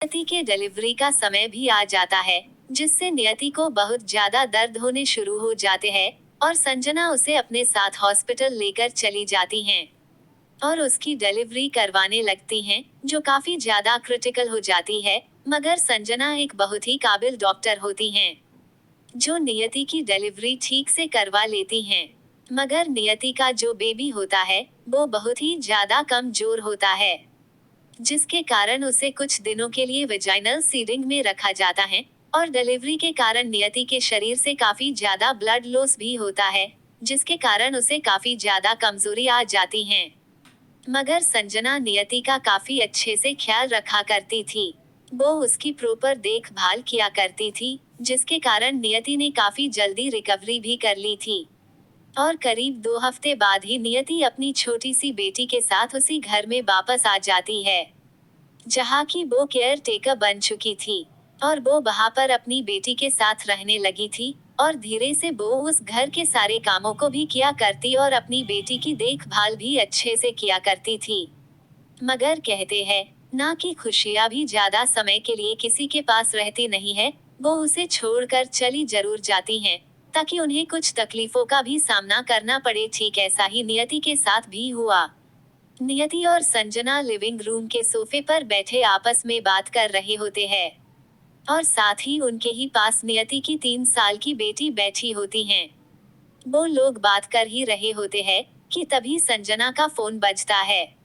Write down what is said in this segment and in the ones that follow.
नियति के डिलीवरी का समय भी आ जाता है, जिससे नियति को बहुत ज्यादा दर्द होने शुरू हो जाते हैं और संजना उसे अपने साथ हॉस्पिटल लेकर चली जाती हैं और उसकी डिलीवरी करवाने लगती हैं, जो काफी ज्यादा क्रिटिकल हो जाती है। मगर संजना एक बहुत ही काबिल डॉक्टर होती हैं, जो नियति की डिलीवरी ठीक से करवा लेती हैं। मगर नियति का जो बेबी होता है, वो बहुत ही ज्यादा कमजोर होता है, जिसके कारण उसे कुछ दिनों के लिए वेजाइनल सीडिंग में रखा जाता है और डिलीवरी के कारण नियति के शरीर से काफी ज्यादा ब्लड लॉस भी होता है, जिसके कारण उसे काफी ज्यादा कमजोरी आ जाती है। मगर संजना नियति का काफी अच्छे से ख्याल रखा करती थी। वो उसकी प्रॉपर देखभाल किया करती थी, जिसके कारण नियति ने काफी जल्दी रिकवरी भी कर ली थी और करीब 2 हफ्ते बाद ही नियति अपनी छोटी सी बेटी के साथ उसी घर में वापस आ जाती है, जहाँ की वो केयर टेकर बन चुकी थी और वो वहाँ पर अपनी बेटी के साथ रहने लगी थी और धीरे से वो उस घर के सारे कामों को भी किया करती और अपनी बेटी की देखभाल भी अच्छे से किया करती थी। मगर कहते हैं ना कि खुशियाँ भी ज्यादा समय के लिए किसी के पास रहती नहीं है, वो उसे छोड़कर चली जरूर जाती हैं, ताकि उन्हें कुछ तकलीफों का भी सामना करना पड़े। ठीक ऐसा ही नियति के साथ भी हुआ। नियति और संजना लिविंग रूम के सोफे पर बैठे आपस में बात कर रहे होते हैं और साथ ही उनके ही पास नियति की 3 साल की बेटी बैठी होती हैं। वो लोग बात कर ही रहे होते हैं कि तभी संजना का फोन बजता है,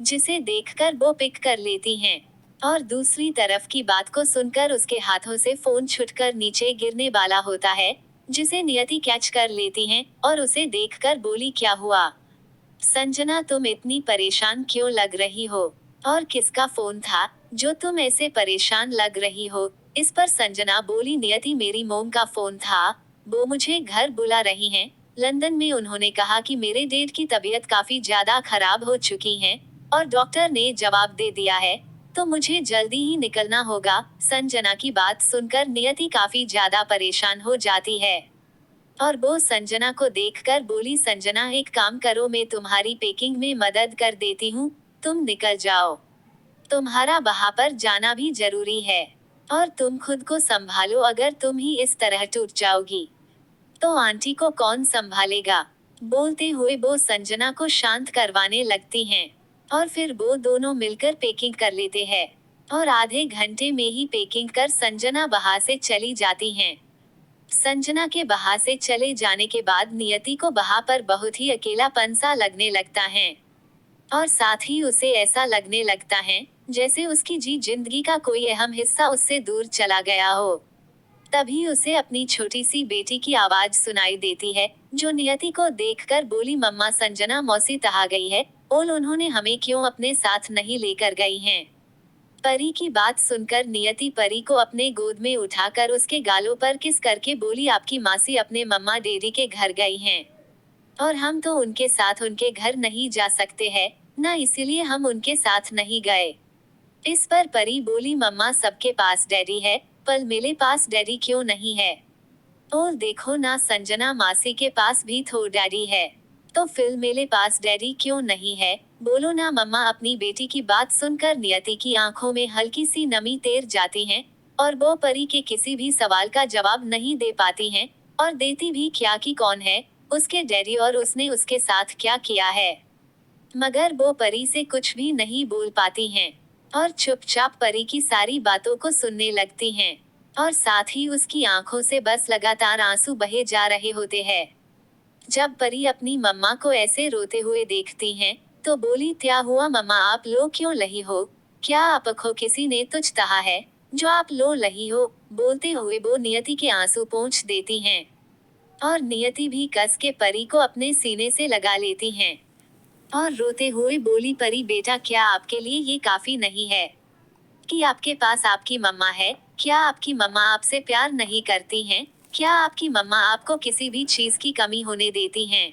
जिसे देखकर वो पिक कर लेती हैं और दूसरी तरफ की बात को सुनकर उसके हाथों से फोन छुटकर नीचे गिरने वाला होता है, जिसे नियति कैच कर लेती हैं और उसे देखकर बोली, क्या हुआ संजना, तुम इतनी परेशान क्यों लग रही हो और किसका फोन था जो तुम ऐसे परेशान लग रही हो। इस पर संजना बोली, नियति मेरी मोम का फोन था, वो मुझे घर बुला रही हैं। लंदन में उन्होंने कहा कि मेरे डैड की तबीयत काफी ज्यादा खराब हो चुकी है और डॉक्टर ने जवाब दे दिया है, तो मुझे जल्दी ही निकलना होगा। संजना की बात सुनकर नियति काफी ज्यादा परेशान हो जाती है और वो संजना को देखकर बोली, संजना एक काम करो, मैं तुम्हारी पैकिंग में मदद कर देती हूँ, तुम निकल जाओ, तुम्हारा वहाँ पर जाना भी जरूरी है और तुम खुद को संभालो, अगर तुम ही इस तरह टूट जाओगी तो आंटी को कौन संभालेगा। बोलते हुए वो संजना को शांत करवाने लगती हैं और फिर वो दोनों मिलकर पैकिंग कर लेते हैं और आधे घंटे में ही पैकिंग कर संजना वहाँ से चली जाती हैं। संजना के वहाँ से चले जाने के बाद नियति को वहाँ पर बहुत ही अकेलापन सा लगने लगता है और साथ ही उसे ऐसा लगने लगता है जैसे उसकी जिंदगी का कोई अहम हिस्सा उससे दूर चला गया हो। तभी उसे अपनी छोटी सी बेटी की आवाज सुनाई देती है, जो नियति को देखकर बोली, मम्मा संजना मौसी तहा गई है और उन्होंने हमें क्यों अपने साथ नहीं लेकर गई हैं। परी की बात सुनकर नियति परी को अपने गोद में उठाकर उसके गालों पर किस करके बोली, आपकी मासी अपने मम्मा डैडी के घर गई हैं और हम तो उनके साथ उनके घर नहीं जा सकते हैं ना, इसीलिए हम उनके साथ नहीं गए। इस पर परी बोली, मम्मा सबके पास डैडी है, पर मेरे पास डैडी क्यों नहीं है। और देखो ना संजना, मासी के पास भी तो डैडी है, तो फिर मेरे पास डैडी क्यों नहीं है, बोलो ना मम्मा। अपनी बेटी की बात सुनकर नियति की आंखों में हल्की सी नमी तैर जाती है और वो परी के किसी भी सवाल का जवाब नहीं दे पाती हैं और देती भी क्या कि कौन है उसके डैडी और उसने उसके साथ क्या किया है। मगर वो परी से कुछ भी नहीं बोल पाती हैं और चुपचाप परी की सारी बातों को सुनने लगती हैं और साथ ही उसकी आंखों से बस लगातार आंसू बहे जा रहे होते हैं। जब परी अपनी मम्मा को ऐसे रोते हुए देखती हैं, तो बोली, क्या हुआ मम्मा, आप लो क्यों लही हो, क्या आपको किसी ने तुझ कहा है जो आप लो लही हो। बोलते हुए वो नियति के आंसू पोंछ देती हैं और नियति भी कस के परी को अपने सीने से लगा लेती हैं और रोते हुए बोली, परी बेटा, क्या आपके लिए ये काफी नहीं है कि आपके पास आपकी मम्मा है। क्या आपकी मम्मा आपसे प्यार नहीं करती हैं? क्या आपकी मम्मा आपको किसी भी चीज की कमी होने देती हैं?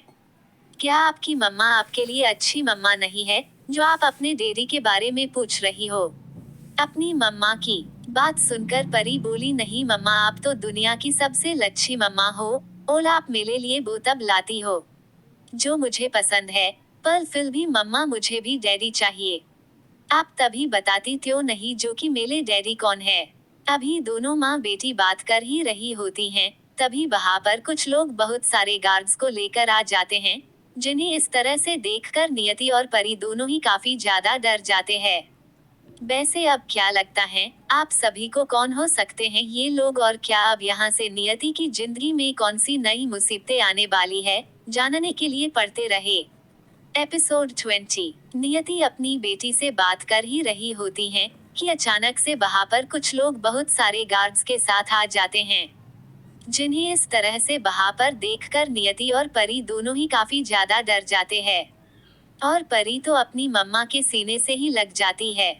क्या आपकी मम्मा आपके लिए अच्छी मम्मा नहीं है, जो आप अपने डैडी के बारे में पूछ रही हो। अपनी मम्मा की बात सुनकर परी बोली, नहीं मम्मा, आप तो दुनिया की सबसे लच्छी मम्मा हो और आप मेरे लिए वो तब लाती हो जो मुझे पसंद है, पर फिर भी मम्मा मुझे भी डैडी चाहिए। आप तभी बताती क्यों नहीं जो कि मेरे डैडी कौन है। अभी दोनों माँ बेटी बात कर ही रही होती हैं, तभी वहां पर कुछ लोग बहुत सारे गार्ड्स को लेकर आ जाते हैं, जिन्हें इस तरह से देखकर नियति और परी दोनों ही काफी ज्यादा डर जाते हैं। वैसे अब क्या लगता है, आप सभी को कौन हो सकते हैं ये लोग, और क्या अब यहाँ से नियति की जिंदगी में कौन सी नई मुसीबतें आने वाली है, जानने के लिए पढ़ते रहे। एपिसोड 20। नियति अपनी बेटी से बात कर ही रही होती हैं कि अचानक से वहां पर कुछ लोग बहुत सारे गार्ड्स के साथ आ जाते हैं, जिन्हें इस तरह से वहां पर देखकर नियति और परी दोनों ही काफी ज्यादा डर जाते हैं। और परी तो अपनी मम्मा के सीने से ही लग जाती है।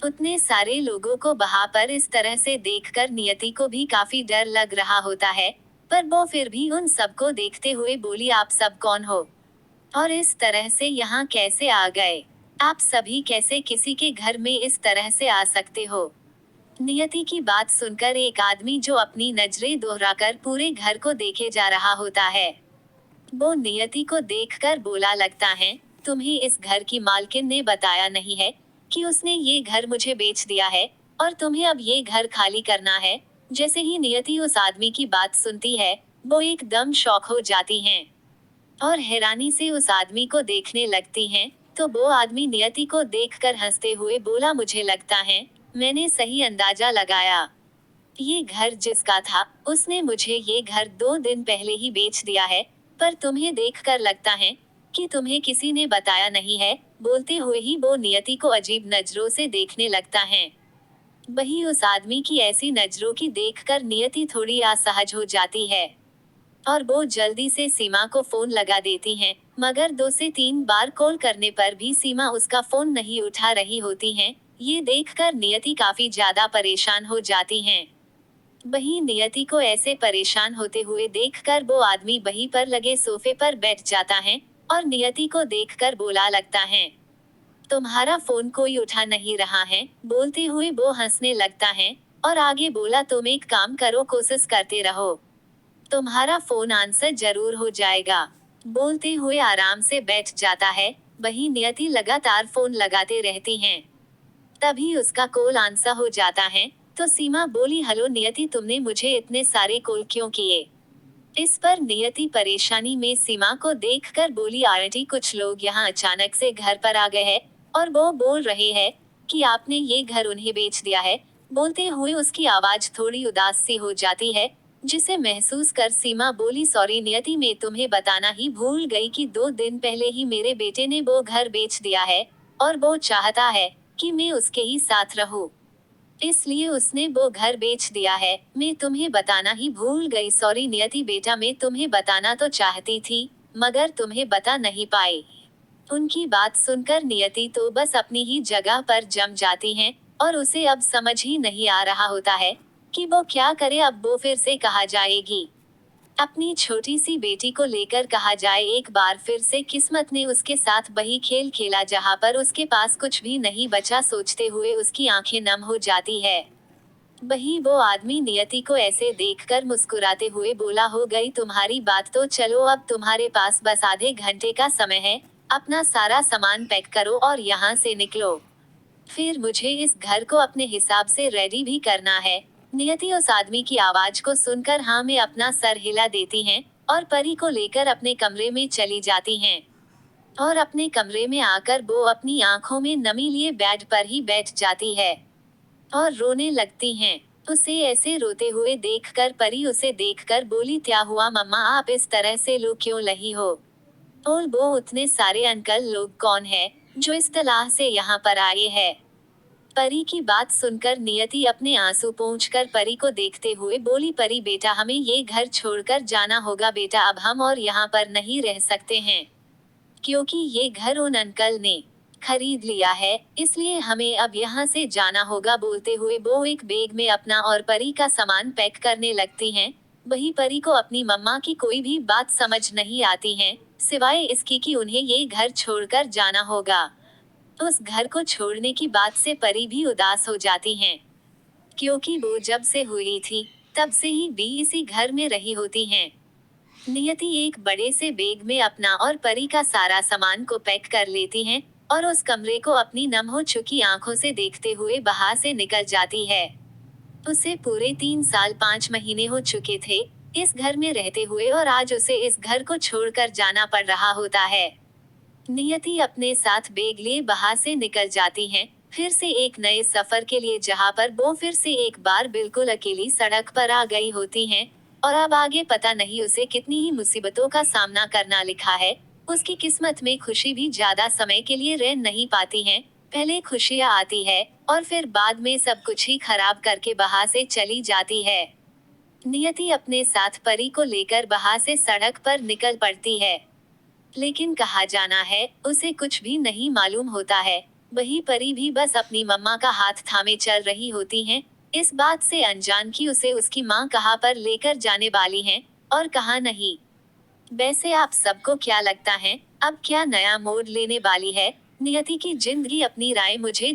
उतने सारे लोगों को वहां पर इस तरह से देखकर नियति को भी काफी डर लग रहा होता है, पर वो फिर भी उन सबको देखते हुए बोली, आप सब कौन हो और इस तरह से यहाँ कैसे आ गए? आप सभी कैसे किसी के घर में इस तरह से आ सकते हो? नियति की बात सुनकर एक आदमी जो अपनी नजरें दोहराकर पूरे घर को देखे जा रहा होता है, वो नियति को देखकर बोला, लगता है तुम्हें इस घर की मालकिन ने बताया नहीं है कि उसने ये घर मुझे बेच दिया है और तुम्हें अब ये घर खाली करना है। जैसे ही नियति उस आदमी की बात सुनती है, वो एकदम शॉक हो जाती हैं और हैरानी से उस आदमी को देखने लगती हैं। तो वो आदमी नियति को देखकर हंसते हुए बोला, मुझे लगता है मैंने सही अंदाजा लगाया। ये घर जिसका था, उसने मुझे ये घर 2 दिन पहले ही बेच दिया है, पर तुम्हें देखकर लगता है कि तुम्हें किसी ने बताया नहीं है। बोलते हुए ही वो नियति को अजीब नजरों से देखने लगता है। वही उस आदमी की ऐसी नजरों की देखकर नियति थोड़ी असहज हो जाती है और वो जल्दी से सीमा को फोन लगा देती हैं, मगर 2 से 3 बार कॉल करने पर भी सीमा उसका फोन नहीं उठा रही होती हैं। ये देखकर नियति काफी ज्यादा परेशान हो जाती हैं। वही नियति को ऐसे परेशान होते हुए देखकर वो आदमी वहीं पर लगे सोफे पर बैठ जाता है और नियति को देखकर बोला, लगता है तुम्हारा फोन कोई उठा नहीं रहा है। बोलते हुए वो हंसने लगता है और आगे बोला, तुम एक काम करो, कोशिश करते रहो, तुम्हारा फोन आंसर जरूर हो जाएगा। बोलते हुए आराम से बैठ जाता है। वही नियति लगातार फोन लगाते रहती हैं। तभी उसका कॉल आंसर हो जाता है, तो सीमा बोली, हेलो नियति, तुमने मुझे इतने सारे कॉल क्यों किए? इस पर नियति परेशानी में सीमा को देखकर बोली, आंटी कुछ लोग यहाँ अचानक से घर पर आ गए हैं और वो बोल रहे हैं कि आपने ये घर उन्हें बेच दिया है। बोलते हुए उसकी आवाज थोड़ी उदास सी हो जाती है, जिसे महसूस कर सीमा बोली, सॉरी नियति, मैं तुम्हें बताना ही भूल गई कि 2 दिन पहले ही मेरे बेटे ने वो घर बेच दिया है और वो चाहता है कि मैं उसके ही साथ रहूं, इसलिए उसने वो घर बेच दिया है। मैं तुम्हें बताना ही भूल गई, सॉरी नियति बेटा, मैं तुम्हें बताना तो चाहती थी मगर तुम्हें बता नहीं पाई। उनकी बात सुनकर नियति तो बस अपनी ही जगह पर जम जाती हैं और उसे अब समझ ही नहीं आ रहा होता है कि वो क्या करे। अब वो फिर से कहा जाएगी, अपनी छोटी सी बेटी को लेकर कहा जाए। एक बार फिर से किस्मत ने उसके साथ वही खेल खेला जहां पर उसके पास कुछ भी नहीं बचा। सोचते हुए उसकी आंखें नम हो जाती है। वही वो आदमी नियति को ऐसे देखकर मुस्कुराते हुए बोला, हो गई तुम्हारी बात, तो चलो अब तुम्हारे पास बस आधे घंटे का समय है, अपना सारा सामान पैक करो और यहाँ से निकलो, फिर मुझे इस घर को अपने हिसाब से रेडी भी करना है। नियति उस आदमी की आवाज को सुनकर हाँ में अपना सर हिला देती हैं और परी को लेकर अपने कमरे में चली जाती हैं और अपने कमरे में आकर वो अपनी आंखों में नमी लिए बेड पर ही बैठ जाती है और रोने लगती हैं। उसे ऐसे रोते हुए देखकर परी उसे देखकर बोली, क्या हुआ मम्मा, आप इस तरह से लो क्यों रही हो? और वो उतने सारे अंकल लोग कौन है जो इस तरह से यहाँ पर आए हैं? परी की बात सुनकर नियति अपने आंसू पोंछकर परी को देखते हुए बोली, परी बेटा, हमें ये घर छोड़कर जाना होगा बेटा, अब हम और यहाँ पर नहीं रह सकते हैं, क्योंकि ये घर उन अंकल ने खरीद लिया है, इसलिए हमें अब यहाँ से जाना होगा। बोलते हुए वो एक बैग में अपना और परी का सामान पैक करने लगती हैं। वही परी को अपनी मम्मा की कोई भी बात समझ नहीं आती है, सिवाय इसकी कि उन्हें ये घर छोड़कर जाना होगा। उस घर को छोड़ने की बात से परी भी उदास हो जाती हैं, क्योंकि वो जब से हुई थी तब से ही भी इसी घर में रही होती हैं। नियति एक बड़े से बैग में अपना और परी का सारा सामान को पैक कर लेती हैं और उस कमरे को अपनी नम हो चुकी आंखों से देखते हुए बाहर से निकल जाती है। उसे पूरे 3 साल 5 महीने हो चुके थे इस घर में रहते हुए, और आज उसे इस घर को छोड़कर जाना पड़ रहा होता है। नियति अपने साथ बैग लिए बाहर से निकल जाती हैं, फिर से एक नए सफर के लिए, जहां पर वो फिर से एक बार बिल्कुल अकेली सड़क पर आ गई होती हैं। और अब आगे पता नहीं उसे कितनी ही मुसीबतों का सामना करना लिखा है। उसकी किस्मत में खुशी भी ज्यादा समय के लिए रह नहीं पाती हैं। पहले खुशियां आती है और फिर बाद में सब कुछ ही खराब करके बाहर से चली जाती है। नियति अपने साथ परी को लेकर बाहर से सड़क पर निकल पड़ती है, लेकिन कहा जाना है उसे कुछ भी नहीं मालूम होता है। वही परी भी बस अपनी मम्मा का हाथ थामे चल रही होती हैं, इस बात से अनजान कि उसे उसकी माँ कहाँ पर लेकर जाने वाली हैं और कहाँ नहीं। वैसे आप सबको क्या लगता है, अब क्या नया मोड़ लेने वाली है नियति की जिंदगी? अपनी राय मुझे